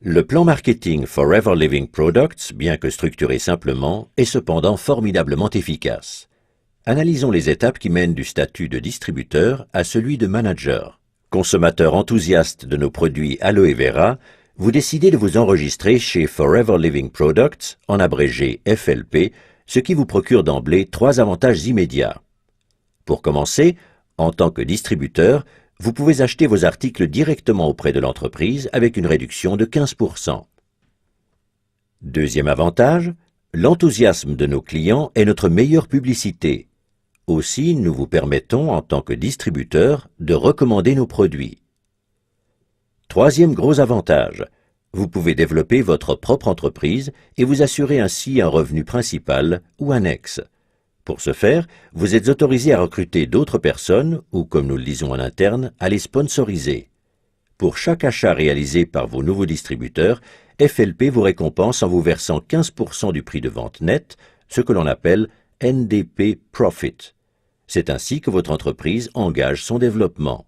Le plan marketing Forever Living Products, bien que structuré simplement, est cependant formidablement efficace. Analysons les étapes qui mènent du statut de distributeur à celui de manager. Consommateur enthousiaste de nos produits Aloe Vera, vous décidez de vous enregistrer chez Forever Living Products, en abrégé FLP, ce qui vous procure d'emblée 3 avantages immédiats. Pour commencer, en tant que distributeur, vous pouvez acheter vos articles directement auprès de l'entreprise avec une réduction de 15%. Deuxième avantage, l'enthousiasme de nos clients est notre meilleure publicité. Aussi, nous vous permettons, en tant que distributeur, de recommander nos produits. Troisième gros avantage, vous pouvez développer votre propre entreprise et vous assurer ainsi un revenu principal ou annexe. Pour ce faire, vous êtes autorisé à recruter d'autres personnes ou, comme nous le disons en interne, à les sponsoriser. Pour chaque achat réalisé par vos nouveaux distributeurs, FLP vous récompense en vous versant 15% du prix de vente net, ce que l'on appelle NDP Profit. C'est ainsi que votre entreprise engage son développement.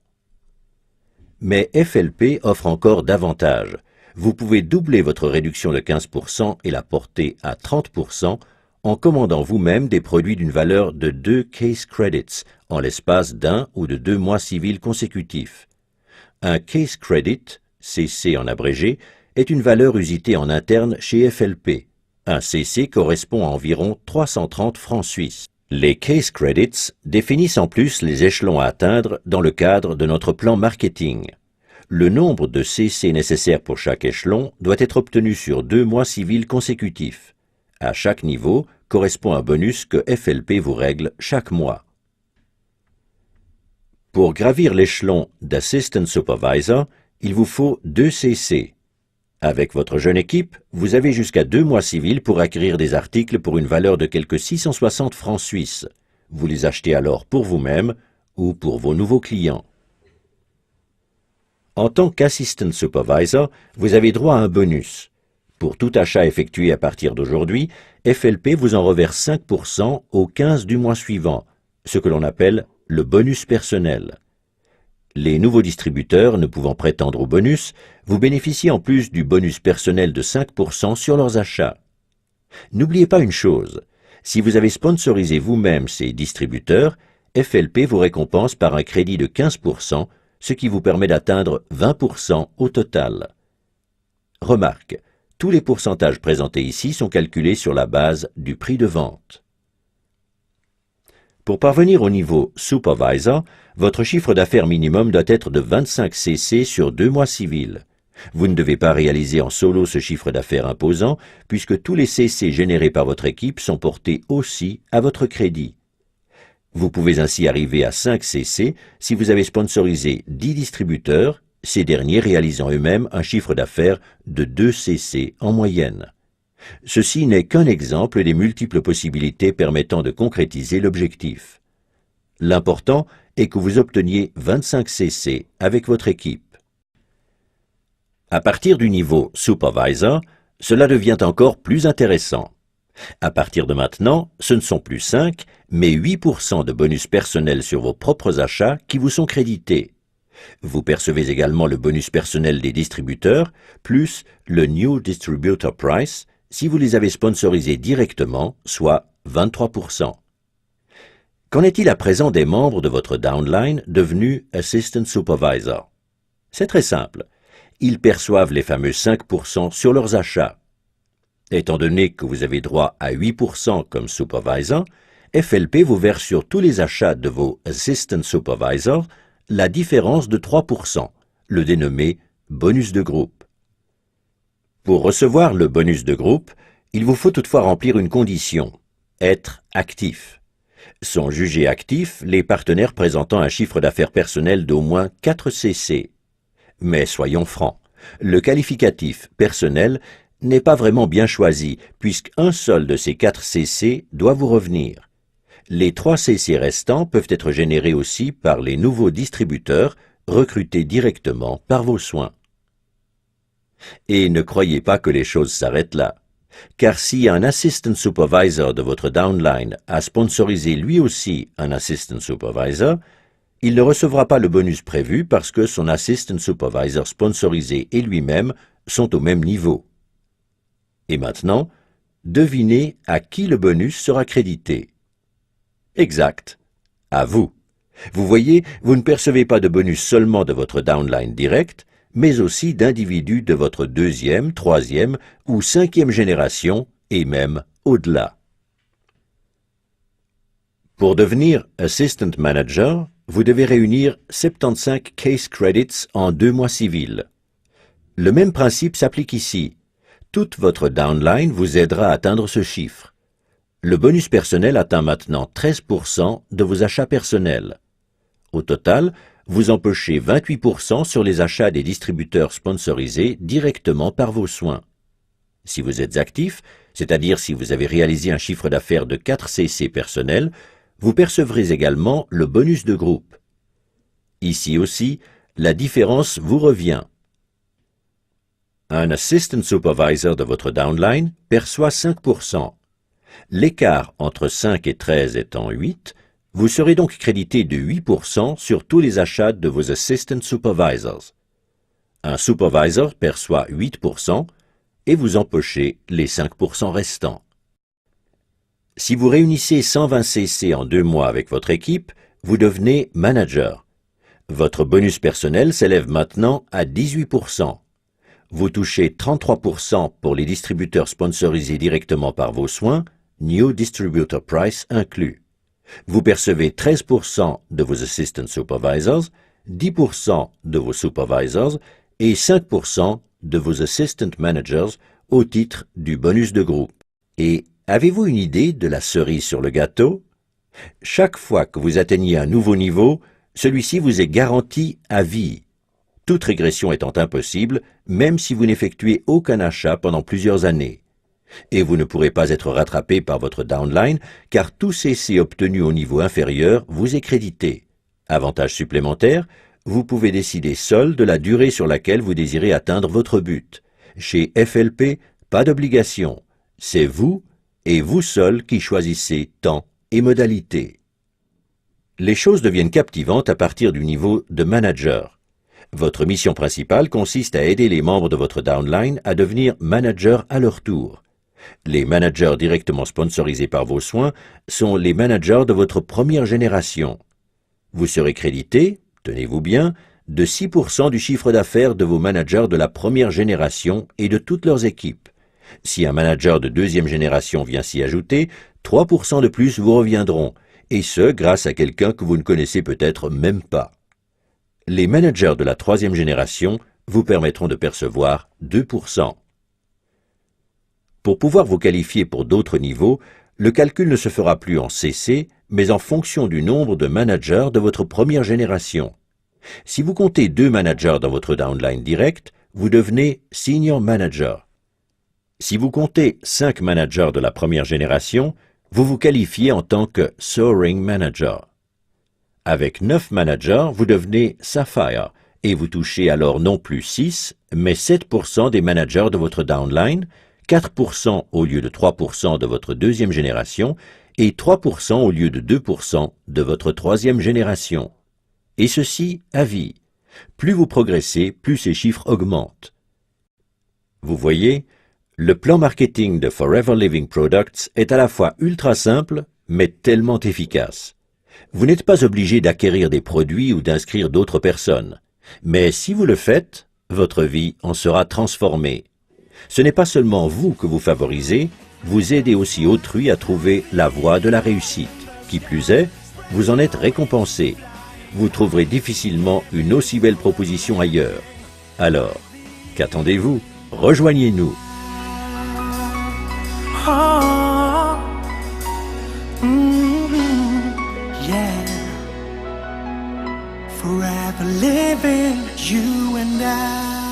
Mais FLP offre encore davantage. Vous pouvez doubler votre réduction de 15% et la porter à 30% en commandant vous-même des produits d'une valeur de 2 case credits en l'espace d'1 ou de 2 mois civils consécutifs. Un case credit, CC en abrégé, est une valeur usitée en interne chez FLP. Un CC correspond à environ 330 francs suisses. Les case credits définissent en plus les échelons à atteindre dans le cadre de notre plan marketing. Le nombre de CC nécessaires pour chaque échelon doit être obtenu sur 2 mois civils consécutifs. À chaque niveau correspond un bonus que FLP vous règle chaque mois. Pour gravir l'échelon d'Assistant Supervisor, il vous faut 2 CC. Avec votre jeune équipe, vous avez jusqu'à 2 mois civils pour acquérir des articles pour une valeur de quelque 660 francs suisses. Vous les achetez alors pour vous-même ou pour vos nouveaux clients. En tant qu'Assistant Supervisor, vous avez droit à un bonus. Pour tout achat effectué à partir d'aujourd'hui, FLP vous en reverse 5% au 15 du mois suivant, ce que l'on appelle le bonus personnel. Les nouveaux distributeurs ne pouvant prétendre au bonus, vous bénéficiez en plus du bonus personnel de 5% sur leurs achats. N'oubliez pas une chose, si vous avez sponsorisé vous-même ces distributeurs, FLP vous récompense par un crédit de 15%, ce qui vous permet d'atteindre 20% au total. Remarque, tous les pourcentages présentés ici sont calculés sur la base du prix de vente. Pour parvenir au niveau Supervisor, votre chiffre d'affaires minimum doit être de 25 CC sur 2 mois civils. Vous ne devez pas réaliser en solo ce chiffre d'affaires imposant, puisque tous les CC générés par votre équipe sont portés aussi à votre crédit. Vous pouvez ainsi arriver à 5 CC si vous avez sponsorisé 10 distributeurs, ces derniers réalisant eux-mêmes un chiffre d'affaires de 2 CC en moyenne. Ceci n'est qu'un exemple des multiples possibilités permettant de concrétiser l'objectif. L'important est que vous obteniez 25 CC avec votre équipe. À partir du niveau Supervisor, cela devient encore plus intéressant. À partir de maintenant, ce ne sont plus 5, mais 8% de bonus personnel sur vos propres achats qui vous sont crédités. Vous percevez également le bonus personnel des distributeurs, plus le New Distributor Price, si vous les avez sponsorisés directement, soit 23%. Qu'en est-il à présent des membres de votre downline devenus Assistant Supervisor? C'est très simple. Ils perçoivent les fameux 5% sur leurs achats. Étant donné que vous avez droit à 8% comme Supervisor, FLP vous verse sur tous les achats de vos Assistant Supervisors la différence de 3%, le dénommé bonus de groupe. Pour recevoir le bonus de groupe, il vous faut toutefois remplir une condition, être actif. Sont jugés actifs les partenaires présentant un chiffre d'affaires personnel d'au moins 4 CC. Mais soyons francs, le qualificatif personnel n'est pas vraiment bien choisi, puisqu'un seul de ces 4 CC doit vous revenir. Les 3 CC restants peuvent être générés aussi par les nouveaux distributeurs recrutés directement par vos soins. Et ne croyez pas que les choses s'arrêtent là, car si un Assistant Supervisor de votre downline a sponsorisé lui aussi un Assistant Supervisor, il ne recevra pas le bonus prévu parce que son Assistant Supervisor sponsorisé et lui-même sont au même niveau. Et maintenant, devinez à qui le bonus sera crédité. Exact, à vous. Vous voyez, vous ne percevez pas de bonus seulement de votre downline direct, mais aussi d'individus de votre deuxième, troisième ou cinquième génération, et même au-delà. Pour devenir Assistant Manager, vous devez réunir 75 Case Credits en 2 mois civils. Le même principe s'applique ici. Toute votre downline vous aidera à atteindre ce chiffre. Le bonus personnel atteint maintenant 13% de vos achats personnels. Au total, vous empochez 28% sur les achats des distributeurs sponsorisés directement par vos soins. Si vous êtes actif, c'est-à-dire si vous avez réalisé un chiffre d'affaires de 4 CC personnels, vous percevrez également le bonus de groupe. Ici aussi, la différence vous revient. Un Assistant Supervisor de votre downline perçoit 5%. L'écart entre 5 et 13 étant 8, vous serez donc crédité de 8% sur tous les achats de vos Assistant Supervisors. Un Supervisor perçoit 8% et vous empochez les 5% restants. Si vous réunissez 120 CC en 2 mois avec votre équipe, vous devenez Manager. Votre bonus personnel s'élève maintenant à 18%. Vous touchez 33% pour les distributeurs sponsorisés directement par vos soins, New Distributor Price inclus. Vous percevez 13% de vos Assistant Supervisors, 10% de vos Supervisors et 5% de vos Assistant Managers au titre du bonus de groupe. Et avez-vous une idée de la cerise sur le gâteau? Chaque fois que vous atteignez un nouveau niveau, celui-ci vous est garanti à vie. Toute régression étant impossible, même si vous n'effectuez aucun achat pendant plusieurs années. Et vous ne pourrez pas être rattrapé par votre downline, car tout CC obtenu au niveau inférieur vous est crédité. Avantage supplémentaire, vous pouvez décider seul de la durée sur laquelle vous désirez atteindre votre but. Chez FLP, pas d'obligation. C'est vous et vous seul qui choisissez temps et modalités. Les choses deviennent captivantes à partir du niveau de manager. Votre mission principale consiste à aider les membres de votre downline à devenir managers à leur tour. Les managers directement sponsorisés par vos soins sont les managers de votre première génération. Vous serez crédité, tenez-vous bien, de 6% du chiffre d'affaires de vos managers de la première génération et de toutes leurs équipes. Si un manager de deuxième génération vient s'y ajouter, 3% de plus vous reviendront, et ce grâce à quelqu'un que vous ne connaissez peut-être même pas. Les managers de la troisième génération vous permettront de percevoir 2%. Pour pouvoir vous qualifier pour d'autres niveaux, le calcul ne se fera plus en CC, mais en fonction du nombre de managers de votre première génération. Si vous comptez 2 managers dans votre downline direct, vous devenez Senior Manager. Si vous comptez 5 managers de la première génération, vous vous qualifiez en tant que Soaring Manager. Avec 9 managers, vous devenez Sapphire et vous touchez alors non plus 6, mais 7% des managers de votre downline, 4% au lieu de 3% de votre deuxième génération et 3% au lieu de 2% de votre troisième génération. Et ceci à vie. Plus vous progressez, plus ces chiffres augmentent. Vous voyez, le plan marketing de Forever Living Products est à la fois ultra simple, mais tellement efficace. Vous n'êtes pas obligé d'acquérir des produits ou d'inscrire d'autres personnes. Mais si vous le faites, votre vie en sera transformée. Ce n'est pas seulement vous que vous favorisez, vous aidez aussi autrui à trouver la voie de la réussite. Qui plus est, vous en êtes récompensé. Vous trouverez difficilement une aussi belle proposition ailleurs. Alors, qu'attendez-vous? Rejoignez-nous. Oh, yeah. Forever living, you and I.